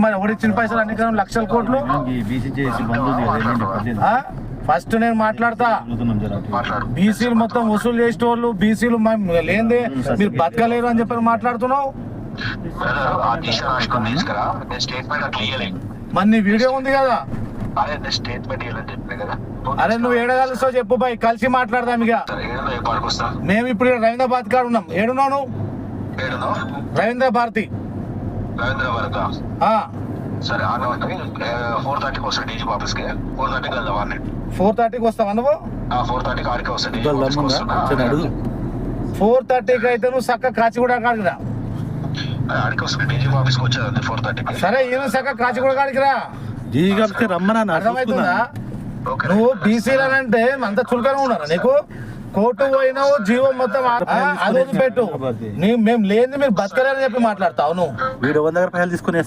మరి ఎవరిచ్చిన పైసలు అన్ని కదా లక్షల కోట్లు. ఫస్ట్ నేను మాట్లాడతా. బీసీలు మొత్తం వసూలు చేసే వాళ్ళు, బీసీలు లేదే మీరు బతకలేరు అని చెప్పి మాట్లాడుతున్నావు. మరి నీ వీడియో ఉంది కదా. అరే నువ్వు ఏడగలుస్తావు చెప్పు బాయ్, కలిసి మాట్లాడదాం. ఇక మేము ఇప్పుడు రవీంద్రబాద్ కాడ ఉన్నాం. ఏడున్నావు నువ్వు? రవీంద్ర భారతి. సరే 4:30కి వస్తా డీజీ ఆఫీస్ కి. 4:30కి వెళ్దాం. 4:30కి వస్తావా నువ్వు? 4:30కి ఆడికి వస్తా. 4:30కి అయితే నువ్వు చక్క కాచిగూడ కాడికి రా. ఆడికి వస్తా డీజీ ఆఫీస్ కి వచ్చేది 4:30కి. సరే ఈయన చక్క కాచిగూడ కాడికి రా. రమ్మన్నా అర్థమవుతుందా? నువ్వు బీసీలనంటే అంత చులకన ఉన్నారా నీకు? కోర్టు పోయినావు, జీవం మొత్తం అది వదిలిపెట్టు. మేము లేని మీరు బతకలేరని చెప్పి మాట్లాడతావు నువ్వు. వీడు 100 రూపాయలు తీసుకునే